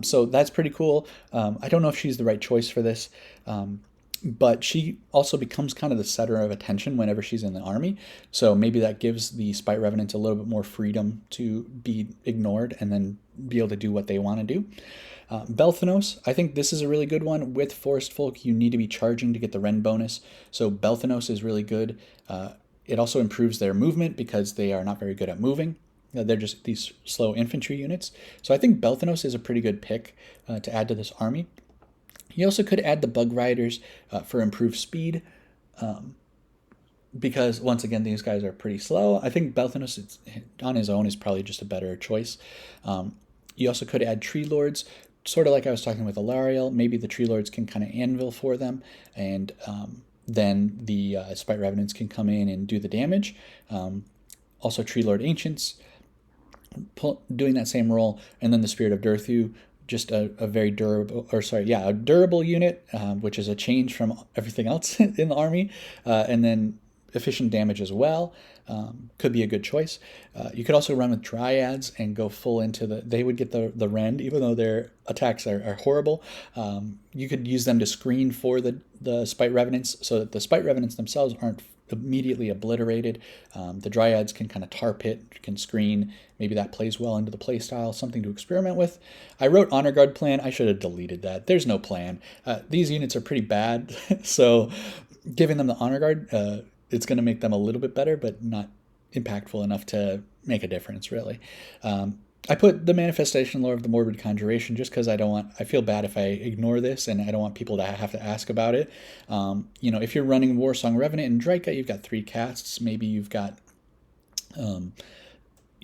So that's pretty cool. I don't know if she's the right choice for this. But she also becomes kind of the center of attention whenever she's in the army. So maybe that gives the Spite Revenants a little bit more freedom to be ignored and then be able to do what they want to do. Belthanos, I think this is a really good one. With Forestfolk, you need to be charging to get the Ren bonus. So Belthanos is really good. It also improves their movement because they are not very good at moving. They're just these slow infantry units. So I think Belthanos is a pretty good pick to add to this army. You also could add the Bug Riders for improved speed, because once again, these guys are pretty slow. I think Belthanos on his own is probably just a better choice. You also could add Tree Lords, sort of like I was talking with Alariel. Maybe the Tree Lords can kind of anvil for them, and then the Spite Revenants can come in and do the damage. Also, Tree Lord Ancients doing that same role, and then the Spirit of Durthu, just a very durable, a durable unit, which is a change from everything else in the army, and then efficient damage as well. Could be a good choice. You could also run with Dryads and go full into they would get the rend, even though their attacks are horrible. You could use them to screen for the Spite Revenants so that the Spite Revenants themselves aren't immediately obliterated. The Dryads can kind of tar pit, can screen. Maybe that plays well into the playstyle, something to experiment with. I wrote Honor Guard plan. I should have deleted that. There's no plan. These units are pretty bad, so giving them the Honor Guard, it's going to make them a little bit better, but not impactful enough to make a difference, really. I put the Manifestation Lore of the Morbid Conjuration just because I feel bad if I ignore this, and I don't want people to have to ask about it. If you're running Warsong Revenant and Drycha, you've got 3 casts. Maybe you've got,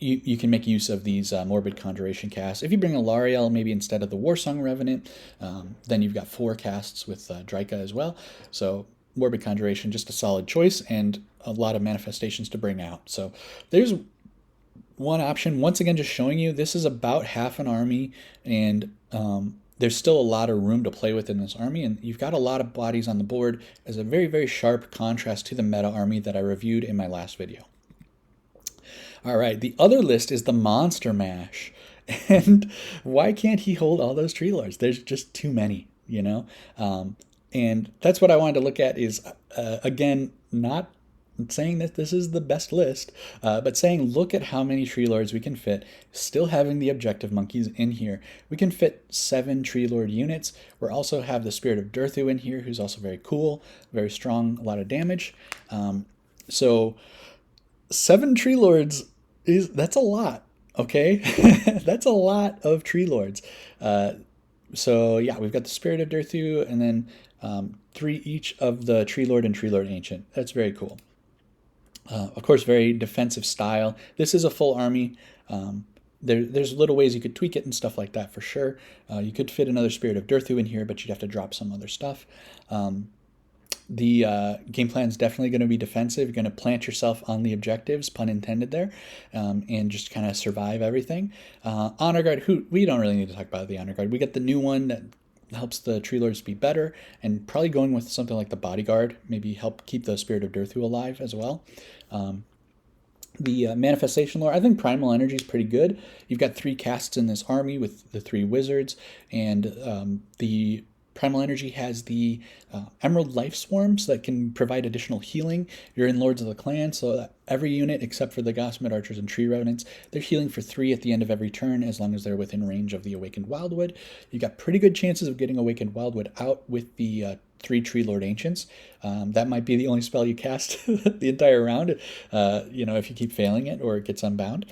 you can make use of these Morbid Conjuration casts. If you bring Alariel, maybe instead of the Warsong Revenant, then you've got 4 casts with Drycha as well. So Morbid Conjuration, just a solid choice, and a lot of manifestations to bring out. So there's one option. Once again, just showing you this is about half an army, and there's still a lot of room to play with in this army, and you've got a lot of bodies on the board as a very, very sharp contrast to the meta army that I reviewed in my last video. All right, the other list is the Monster Mash. And why can't he hold all those Tree Lords? There's just too many, and that's what I wanted to look at is, again, not saying that this is the best list, but saying look at how many Tree Lords we can fit, still having the Objective Monkeys in here. We can fit 7 Tree Lord units. We also have the Spirit of Durthu in here, who's also very cool, very strong, a lot of damage. So 7 Tree Lords, that's a lot, okay? That's a lot of Tree Lords. So yeah, we've got the Spirit of Durthu, and then 3 each of the Tree Lord and Tree Lord Ancient. That's very cool. Of course, very defensive style. This is a full army. There's little ways you could tweak it and stuff like that for sure. You could fit another Spirit of Durthu in here, but you'd have to drop some other stuff. The game plan is definitely going to be defensive. You're going to plant yourself on the objectives, pun intended there, and just kind of survive everything. Honor Guard, we don't really need to talk about the Honor Guard. We got the new one that helps the Tree Lords be better, and probably going with something like the Bodyguard, maybe help keep the Spirit of Durthu alive as well. The Manifestation Lore, I think Primal Energy is pretty good. You've got 3 casts in this army with the 3 wizards, and the Primal Energy has the Emerald Life Swarms that can provide additional healing. You're in Lords of the Clan, so every unit except for the Gossamed Archers and Tree Revenants, they're healing for 3 at the end of every turn as long as they're within range of the Awakened Wildwood. You've got pretty good chances of getting Awakened Wildwood out with the 3 Tree Lord Ancients. That might be the only spell you cast the entire round, if you keep failing it or it gets unbound.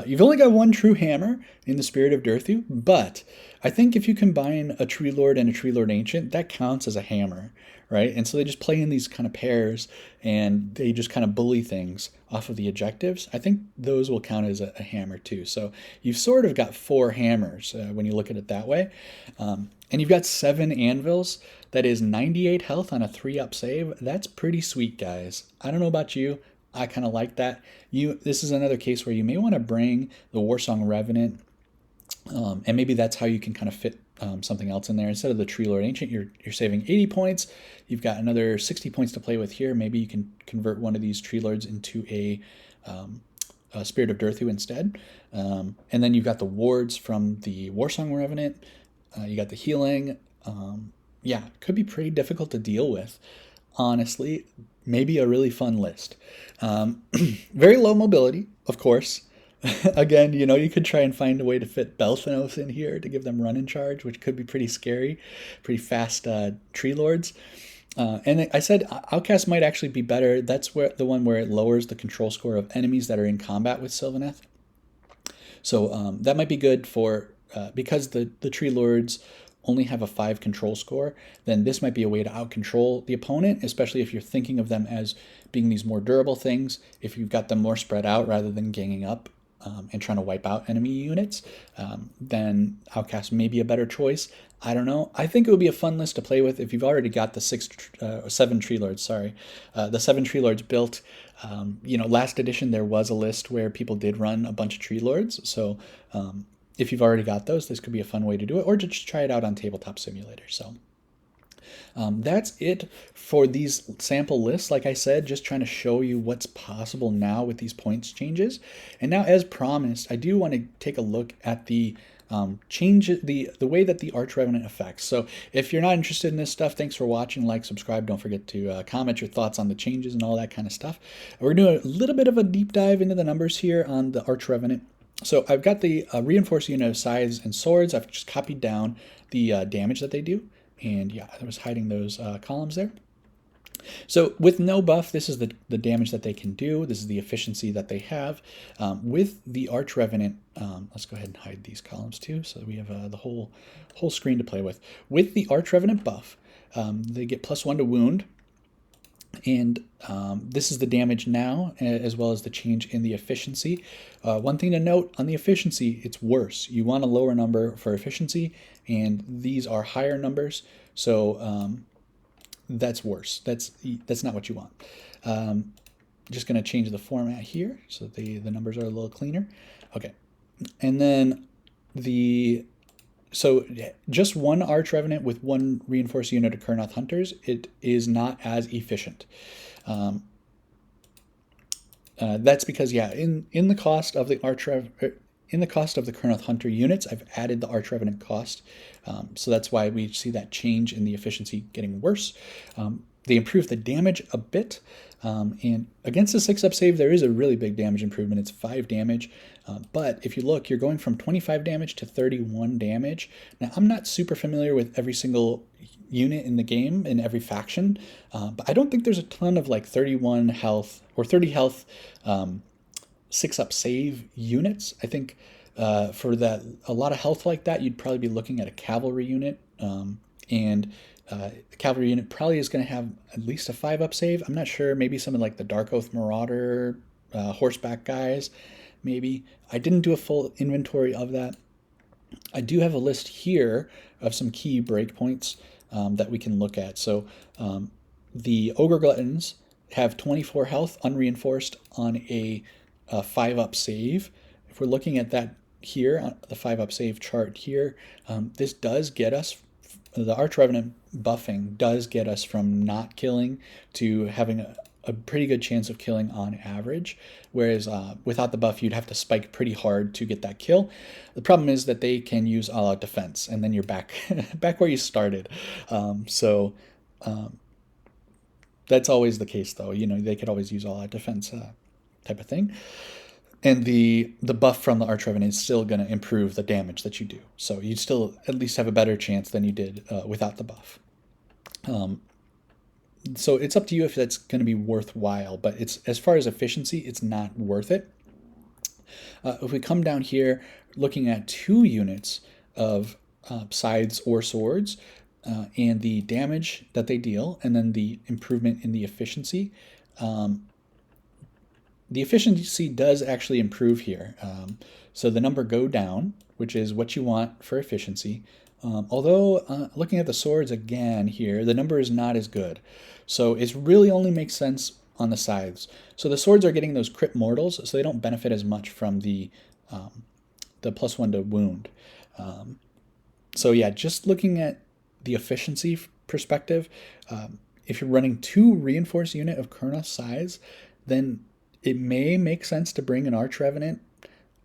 You've only got 1 true hammer in the Spirit of Durthu, but I think if you combine a Tree Lord and a Tree Lord Ancient, that counts as a hammer, right? And so they just play in these kind of pairs, and they just kind of bully things off of the objectives. I think those will count as a hammer too. So you've sort of got 4 hammers when you look at it that way. And you've got 7 anvils. That is 98 health on a 3-up save. That's pretty sweet, guys. I don't know about you. I kind of like that. This is another case where you may want to bring the Warsong Revenant, and maybe that's how you can kind of fit something else in there. Instead of the Tree Lord Ancient, you're saving 80 points. You've got another 60 points to play with here. Maybe you can convert one of these Tree Lords into a Spirit of Durthu instead. And then you've got the wards from the Warsong Revenant. You got the healing. Yeah, could be pretty difficult to deal with. Honestly, maybe a really fun list. Very low mobility, of course. Again, you could try and find a way to fit Belthanos in here to give them run in charge, which could be pretty scary, pretty fast tree lords. And I said Outcast might actually be better. That's the one where it lowers the control score of enemies that are in combat with Sylvaneth. So that might be good for, because the tree lords only have a 5 control score, then this might be a way to out-control the opponent, especially if you're thinking of them as being these more durable things. If you've got them more spread out rather than ganging up and trying to wipe out enemy units, then Outcast may be a better choice. I don't know. I think it would be a fun list to play with if you've already got the 7 Tree Lords, the 7 Tree Lords built. Last edition there was a list where people did run a bunch of Tree Lords, so if you've already got those, this could be a fun way to do it, or to just try it out on Tabletop Simulator. So that's it for these sample lists. Like I said, just trying to show you what's possible now with these points changes. And now, as promised, I do want to take a look at the the way that the Arch Revenant affects. So if you're not interested in this stuff, thanks for watching. Like, subscribe. Don't forget to comment your thoughts on the changes and all that kind of stuff. We're doing a little bit of a deep dive into the numbers here on the Arch Revenant. So I've got the reinforced unit of scythes and swords. I've just copied down the damage that they do. And yeah, I was hiding those columns there. So with no buff, this is the damage that they can do. This is the efficiency that they have. With the Arch Revenant, let's go ahead and hide these columns too, so we have the whole screen to play with. With the Arch Revenant buff, they get +1 to wound. And this is the damage now, as well as the change in the efficiency. One thing to note on the efficiency, it's worse. You want a lower number for efficiency, and these are higher numbers, so that's worse. That's not what you want. Just going to change the format here so that the numbers are a little cleaner. Okay, and then so just one Arch Revenant with 1 reinforced unit of Kurnoth Hunters, it is not as efficient. That's because, yeah, in the cost of the cost of the Kurnoth Hunter units, I've added the Arch Revenant cost. So that's why we see that change in the efficiency getting worse. They improve the damage a bit. And against the 6-up save, there is a really big damage improvement. It's 5 damage. But if you look, you're going from 25 damage to 31 damage. Now, I'm not super familiar with every single unit in the game, in every faction, but I don't think there's a ton of like 31 health or 30 health 6-up save units. I think for that, a lot of health like that, you'd probably be looking at a cavalry unit, and the cavalry unit probably is going to have at least a 5-up save. I'm not sure. Maybe some of like the Dark Oath Marauder horseback guys, maybe. I didn't do a full inventory of that. I do have a list here of some key breakpoints that we can look at. So the Ogre Gluttons have 24 health unreinforced on a 5-up save. If we're looking at that here, on the 5-up save chart here, this does get us, the Arch Revenant buffing does get us from not killing to having a pretty good chance of killing on average, whereas without the buff, you'd have to spike pretty hard to get that kill. The problem is that they can use all-out defense, and then you're back where you started. That's always the case, though. They could always use all-out defense type of thing. And the buff from the Arch Revenant is still going to improve the damage that you do. So you'd still at least have a better chance than you did without the buff. So it's up to you if that's going to be worthwhile, but as far as efficiency, it's not worth it. If we come down here, looking at 2 units of scythes or swords, and the damage that they deal, and then the improvement in the efficiency, the efficiency does actually improve here. So the number go down, which is what you want for efficiency. Although looking at the swords again here, the number is not as good. So it really only makes sense on the scythes. So the swords are getting those crit mortals, so they don't benefit as much from the +1 to wound. So yeah, just looking at the efficiency perspective, if you're running 2 reinforced unit of Kurnoth size, then it may make sense to bring an Arch Revenant,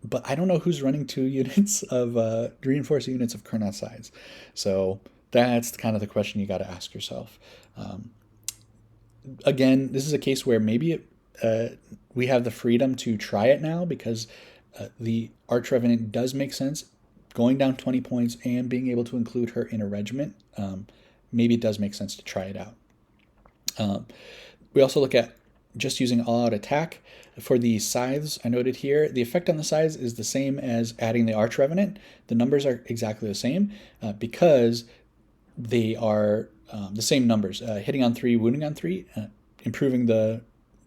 but I don't know who's running 2 units of reinforced units of Kurnoth size. So that's kind of the question you got to ask yourself. Again, this is a case where maybe we have the freedom to try it now because the Arch Revenant does make sense. Going down 20 points and being able to include her in a regiment, maybe it does make sense to try it out. We also look at just using all-out attack. For the scythes, I noted here, the effect on the scythes is the same as adding the Arch Revenant. The numbers are exactly the same because they are the same numbers. Hitting on 3, wounding on 3, improving the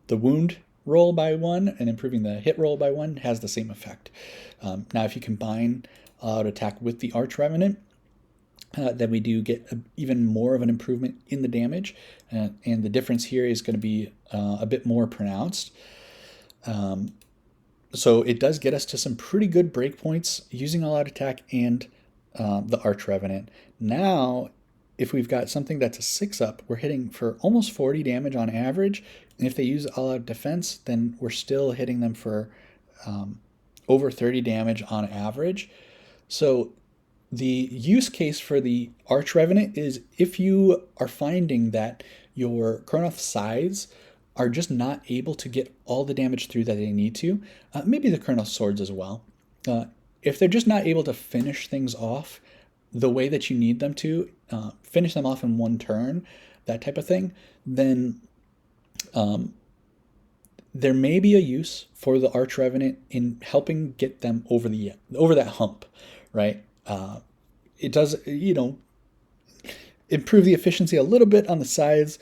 wound roll by 1 and improving the hit roll by 1 has the same effect. Now, if you combine all-out attack with the Arch Revenant, then we do get even more of an improvement in the damage, and the difference here is going to be a bit more pronounced. So it does get us to some pretty good breakpoints using all-out attack and the Arch Revenant. Now, if we've got something that's a 6-up, we're hitting for almost 40 damage on average, and if they use all-out defense, then we're still hitting them for over 30 damage on average. So the use case for the Arch Revenant is if you are finding that your Kurnoth scythes are just not able to get all the damage through that they need to, maybe the Kurnoth swords as well. If they're just not able to finish things off the way that you need them to, finish them off in one turn, that type of thing, then there may be a use for the Arch Revenant in helping get them over that hump, right? It does, improve the efficiency a little bit on the sides,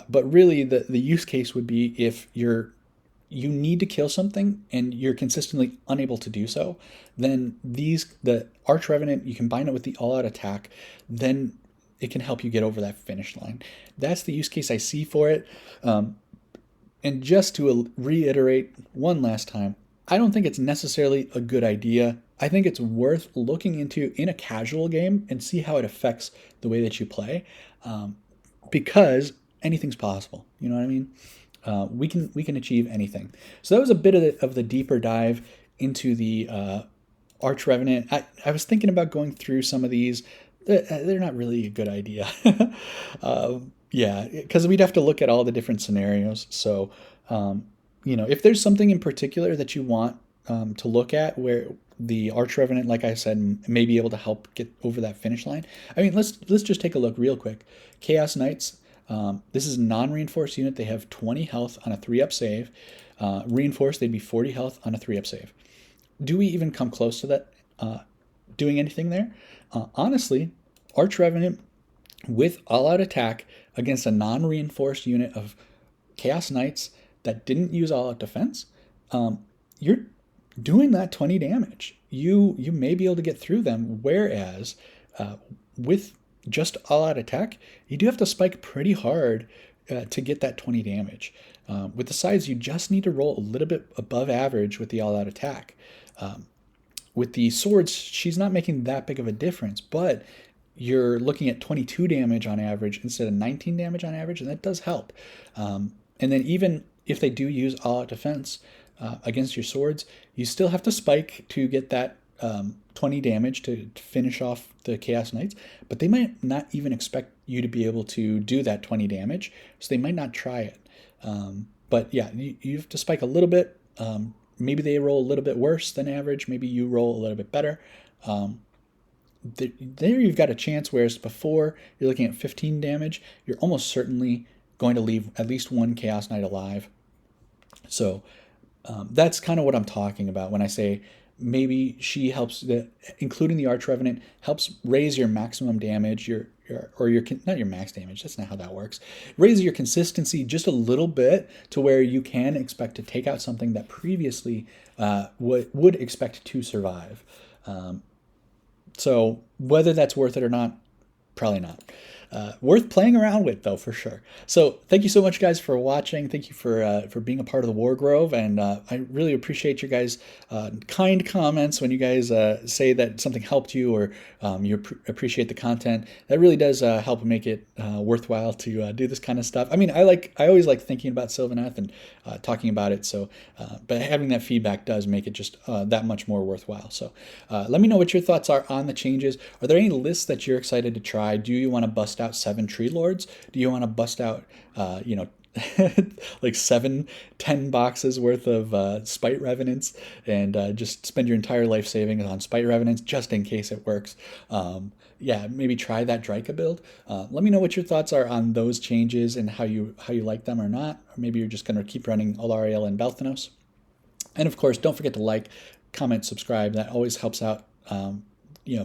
but really the use case would be if you need to kill something and you're consistently unable to do so, then the Arch Revenant, you combine it with the all-out attack, then it can help you get over that finish line. That's the use case I see for it. And just to reiterate one last time, I don't think it's necessarily a good idea. I think it's worth looking into in a casual game and see how it affects the way that you play, because anything's possible. You know what I mean? We can achieve anything. So that was a bit of the deeper dive into the Arch Revenant. I was thinking about going through some of these. They're not really a good idea. Yeah, because we'd have to look at all the different scenarios. So, if there's something in particular that you want to look at where the Arch Revenant, like I said, may be able to help get over that finish line. I mean, let's just take a look real quick. Chaos Knights, this is a non-reinforced unit. They have 20 health on a 3-up save. Reinforced, they'd be 40 health on a 3-up save. Do we even come close to that doing anything there? Honestly, Arch Revenant with all-out attack against a non-reinforced unit of Chaos Knights that didn't use all-out defense, you're doing that 20 damage. You may be able to get through them, whereas with just all-out attack, you do have to spike pretty hard to get that 20 damage. With the sides, you just need to roll a little bit above average with the all-out attack. With the swords, she's not making that big of a difference, but you're looking at 22 damage on average instead of 19 damage on average, and that does help. And then even if they do use all-out defense against your swords, you still have to spike to get that 20 damage to finish off the Chaos Knights, but they might not even expect you to be able to do that 20 damage, so they might not try it. But yeah, you have to spike a little bit. Maybe they roll a little bit worse than average. Maybe you roll a little bit better. There you've got a chance, whereas before you're looking at 15 damage, you're almost certainly going to leave at least one Chaos Knight alive. So that's kind of what I'm talking about when I say maybe she helps, including the Arch Revenant, helps raise your maximum damage, not your max damage, that's not how that works. Raise your consistency just a little bit to where you can expect to take out something that previously would expect to survive. So whether that's worth it or not, probably not. worth playing around with, though, for sure. So thank you so much, guys, for watching. Thank you for being a part of the War Grove, and I really appreciate your guys' kind comments when you guys say that something helped you, or you appreciate the content. That really does help make it worthwhile to do this kind of stuff. I mean, I always like thinking about Sylvaneth and talking about it. So, but having that feedback does make it just that much more worthwhile. So, let me know what your thoughts are on the changes. Are there any lists that you're excited to try? Do you want to bust out 7 tree lords? Do you want to bust out, like 10 boxes worth of spite revenants, and just spend your entire life savings on spite revenants just in case it works? Yeah, maybe try that Drycha build. Let me know what your thoughts are on those changes and how you like them or not. Or maybe you're just going to keep running Alariel and Balthanos. And of course, don't forget to like, comment, subscribe. That always helps out.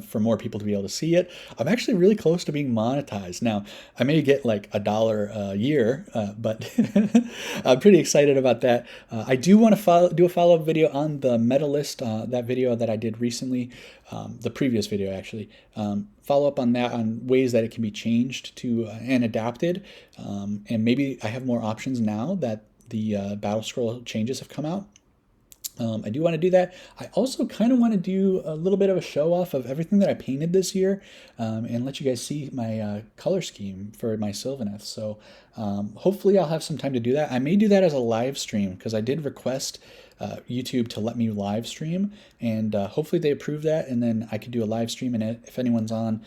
For more people to be able to see it. I'm actually really close to being monetized. Now, I may get like $1 a year, but I'm pretty excited about that. I do want to do a follow-up video on the meta list, that video that I did recently, the previous video actually. Follow up on that, on ways that it can be changed to and adapted. And maybe I have more options now that the Battlescroll changes have come out. I do want to do that. I also kind of want to do a little bit of a show off of everything that I painted this year, and let you guys see my color scheme for my Sylvaneth. So hopefully I'll have some time to do that. I may do that as a live stream, because I did request YouTube to let me live stream, and hopefully they approve that, and then I could do a live stream. And if anyone's on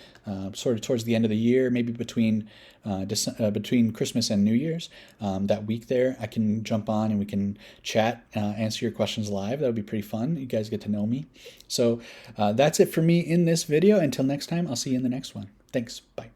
sort of towards the end of the year, maybe between Christmas and New Year's, that week there, I can jump on and we can chat, answer your questions live. That would be pretty fun. You guys get to know me. So that's it for me in this video. Until next time, I'll see you in the next one. Thanks. Bye.